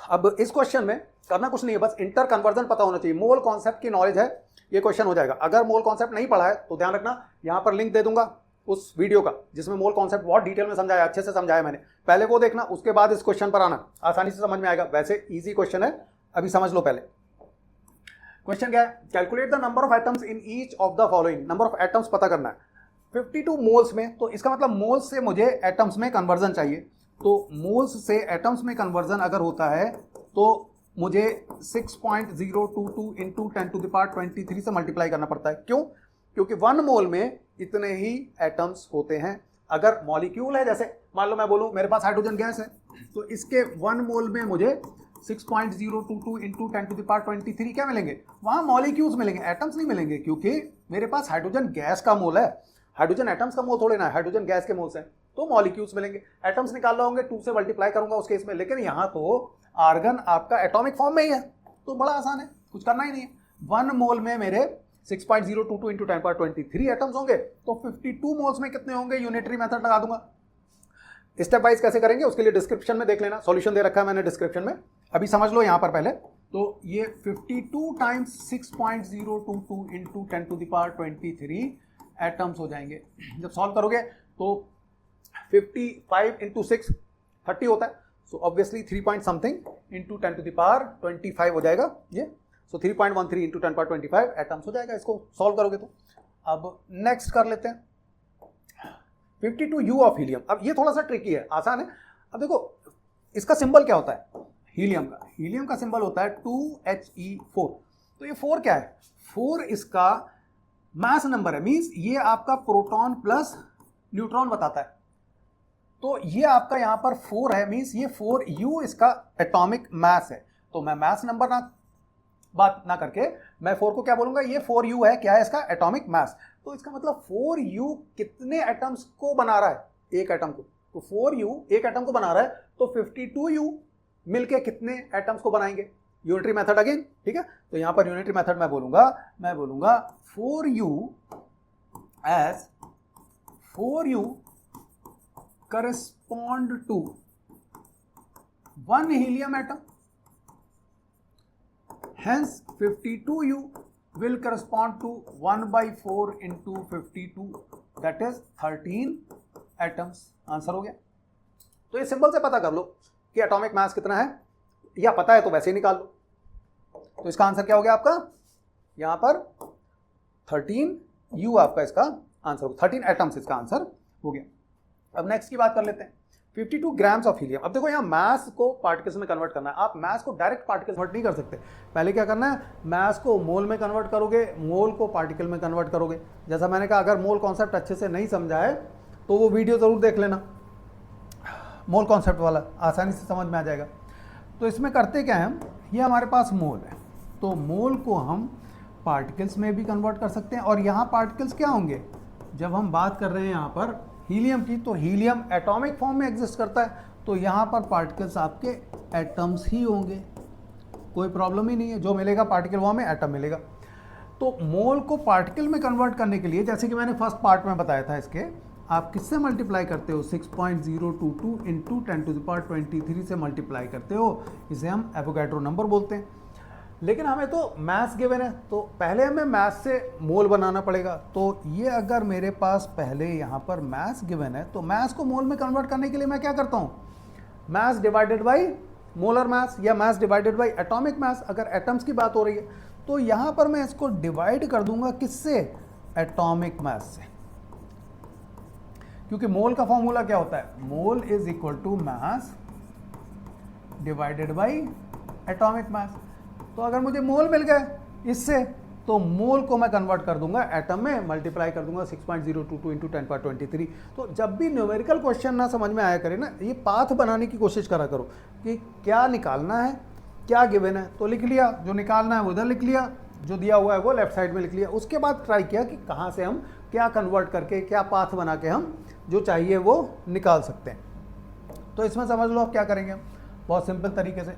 अब इस क्वेश्चन में करना कुछ नहीं है, बस इंटर कन्वर्जन पता होना चाहिए, मोल कॉन्सेप्ट की नॉलेज है, ये क्वेश्चन हो जाएगा। अगर मोल कॉन्सेप्ट नहीं पढ़ा है तो ध्यान रखना, यहां पर लिंक दे दूंगा उस वीडियो का जिसमें मोल कॉन्सेप्ट बहुत डिटेल में समझाया, अच्छे से समझाया मैंने, पहले वो देखना, उसके बाद इस क्वेश्चन पर आना, आसानी से समझ में आएगा। वैसे इजी क्वेश्चन है, अभी समझ लो पहले। क्वेश्चन क्या है, calculate the number of atoms in each of the following, number of atoms पता करना है 52 मोल्स में, तो इसका मतलब मोल्स से मुझे एटम्स में कन्वर्जन चाहिए, तो मोल्स से एटम्स में कन्वर्जन अगर होता है तो मुझे 6.022 इंटू 10⁻23 से मल्टीप्लाई करना पड़ता है। क्यों? क्योंकि 1 मोल में इतने ही एटम्स होते हैं। अगर मॉलिक्यूल है, जैसे मान लो मैं बोलूं मेरे पास हाइड्रोजन गैस है, तो इसके 1 मोल में मुझे 6.022 इंटू 10⁻23 क्या मिलेंगे, वहां मॉलिक्यूल्स मिलेंगे, एटम्स नहीं मिलेंगे, क्योंकि मेरे पास हाइड्रोजन गैस का मोल है, हाइड्रोजन एटम्स का मोल थोड़े ना है, हाइड्रोजन गैस के मोल से, तो मॉलिक्यूल्स मिलेंगे। एटम्स निकालना होंगे 2 से मल्टीप्लाई करूंगा उस केस में, लेकिन यहां तो आर्गन आपका एटॉमिक फॉर्म में ही है, तो बड़ा आसान है, कुछ करना ही नहीं है। 1 मोल में मेरे 6.022 इंटू 10⁻23 एटम्स होंगे, तो 52 मोल्स में कितने होंगे, यूनिटरी मेथड लगा दूंगा। स्टेप वाइज कैसे करेंगे उसके लिए डिस्क्रिप्शन में देख लेना, सॉल्यूशन दे रखा है मैंने डिस्क्रिप्शन में, अभी समझ लो यहां पर पहले। तो ये 52 टाइम्स 6.022 इंटू 10⁻23 एटम्स हो जाएंगे। जब सॉल्व करोगे तो 55 इंटू 6 30 होता है, so obviously 3 point something into 10⁻25 हो जाएगा ये, सो 3.13 इंटू 10⁻25 एटम्स हो जाएगा इसको सॉल्व करोगे तो। अब नेक्स्ट कर लेते हैं 52U ऑफ हीलियम। अब ये थोड़ा सा ट्रिकी है, आसान है। अब देखो इसका सिंबल क्या होता है, हीलियम का सिंबल होता है 2He4। तो ये 4 क्या है, 4 इसका मास नंबर है, मींस ये आपका प्रोटॉन प्लस न्यूट्रॉन बताता है, तो ये आपका यहां पर 4 है, मींस ये 4U इसका एटॉमिक मास है। तो मैं मास नंबर बात ना करके मैं 4 को क्या बोलूंगा, ये 4U है, क्या है इसका एटॉमिक मास। तो इसका मतलब 4U कितने एटम्स को बना रहा है, एक एटम को, तो 4U एक एटम को बना रहा है, तो 52U मिलके कितने एटम्स को बनाएंगे, यूनिटरी मेथड अगेन, ठीक है। तो यहां पर यूनिटरी मेथड मैं बोलूंगा 4U as 4U correspond to 1 helium atom, hence 52U will correspond to 1/4 into 52, that is 13 atoms। Answer हो गया। तो ये सिंबल से पता कर लो कि एटॉमिक मास कितना है, या पता है तो वैसे ही निकाल लो। तो इसका आंसर क्या हो गया आपका, यहां पर 13U आपका इसका आंसर हो, 13 एटम्स इसका आंसर हो गया। अब नेक्स्ट की बात कर लेते हैं 52 ग्राम्स ऑफ हीलियम। अब देखो यहाँ मास को पार्टिकल्स में कन्वर्ट करना है, आप मास को डायरेक्ट पार्टिकल कन्वर्ट नहीं कर सकते, पहले क्या करना है, मास को मोल में कन्वर्ट करोगे, मोल को पार्टिकल में कन्वर्ट करोगे। जैसा मैंने कहा, अगर मोल कॉन्सेप्ट अच्छे से नहीं समझा है तो वो वीडियो जरूर देख लेना, मोल कॉन्सेप्ट वाला, आसानी से समझ में आ जाएगा। तो इसमें करते क्या है हम, ये हमारे पास मोल है, तो मोल को हम पार्टिकल्स में भी कन्वर्ट कर सकते हैं, और यहाँ पार्टिकल्स क्या होंगे, जब हम बात कर रहे हैं यहाँ पर हीलियम की, तो हीलियम एटॉमिक फॉर्म में एग्जिस्ट करता है, तो यहाँ पर पार्टिकल्स आपके एटम्स ही होंगे, कोई प्रॉब्लम ही नहीं है, जो मिलेगा पार्टिकल फॉर्म में एटम मिलेगा। तो मोल को पार्टिकल में कन्वर्ट करने के लिए, जैसे कि मैंने फर्स्ट पार्ट में बताया था, इसके आप किससे मल्टीप्लाई करते हो, 6.022 इंटू 10⁻23 से मल्टीप्लाई करते हो, इसे हम एवोगैड्रो नंबर बोलते हैं। लेकिन हमें तो मास गिवन है, तो पहले हमें मास से मोल बनाना पड़ेगा। तो ये अगर मेरे पास पहले यहाँ पर मास गिवन है, तो मास को मोल में कन्वर्ट करने के लिए मैं क्या करता हूँ, mass divided by molar mass, या mass divided by atomic mass, अगर एटम्स की बात हो रही है तो यहाँ पर मैं इसको डिवाइड कर दूंगा किससे, एटॉमिक मास से, क्योंकि मोल का फॉर्मूला क्या होता है, mole is equal to mass divided by atomic mass. तो अगर मुझे मोल मिल गए इससे, तो मोल को मैं कन्वर्ट कर दूंगा एटम में, मल्टीप्लाई कर दूंगा 6.022 इंटू 10⁻23। तो जब भी न्यूमेरिकल क्वेश्चन ना समझ में आया करे ना, ये पाथ बनाने की कोशिश करा करो कि क्या निकालना है, क्या गिवन है, तो लिख लिया, जो निकालना है वो उधर लिख लिया, जो दिया हुआ है वो लेफ्ट साइड में लिख लिया। उसके बाद ट्राई किया कि कहाँ से हम क्या कन्वर्ट करके, क्या पाथ बना के हम जो चाहिए वो निकाल सकते हैं। तो इसमें समझ लो आप क्या करेंगे, बहुत सिंपल तरीके से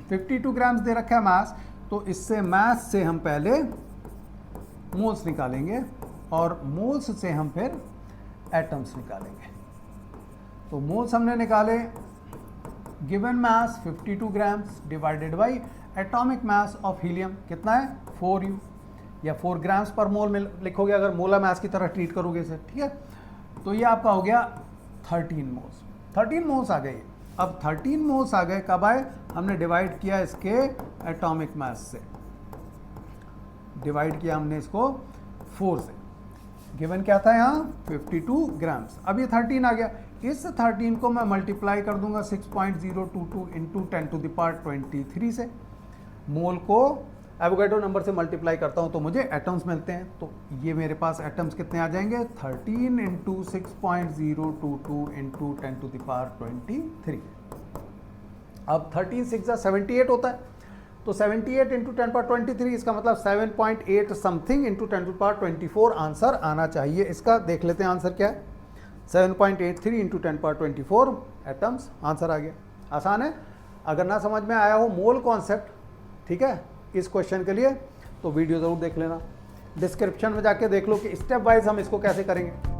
52 ग्राम्स दे रखा है मास, तो इससे मास से हम पहले मोल्स निकालेंगे, और मोल्स से हम फिर एटम्स निकालेंगे। तो मोल्स हमने निकाले given mass 52 grams divided by atomic mass of helium कितना है 4u, या 4 ग्राम्स पर मोल में लिखोगे अगर मोलर मास की तरह ट्रीट करोगे इसे, ठीक है। तो ये आपका हो गया 13 मोल्स। 13 मोल्स आ गए। अब 13 मोल्स आ गए कब आए, हमने डिवाइड किया इसके एटॉमिक मास से, डिवाइड किया हमने इसको 4 से। गिवन क्या था यहाँ 52 ग्राम्स। अब ये 13 आ गया, इस 13 को मैं मल्टीप्लाई कर दूंगा 6.022 इंटू 10⁻23 से। मोल को एवोगैड्रो नंबर से मल्टीप्लाई करता हूँ तो मुझे एटम्स मिलते हैं। तो ये मेरे पास एटम्स कितने आ जाएंगे 13 इंटू 6.022 इंटू 10⁻23। अब 13 6 78 होता है, तो 78 इंटू 10⁻23 इसका मतलब 7.8 समथिंग इंटू 10⁻24 आंसर आना चाहिए। इसका देख लेते हैं आंसर क्या है, 7.83 इंटू 10⁻24 एटम्स आंसर आ गया। आसान है। अगर ना समझ में आया हो मोल कॉन्सेप्ट, ठीक है, इस क्वेश्चन के लिए तो वीडियो ज़रूर देख लेना, डिस्क्रिप्शन में जाके देख लो कि स्टेप वाइज हम इसको कैसे करेंगे।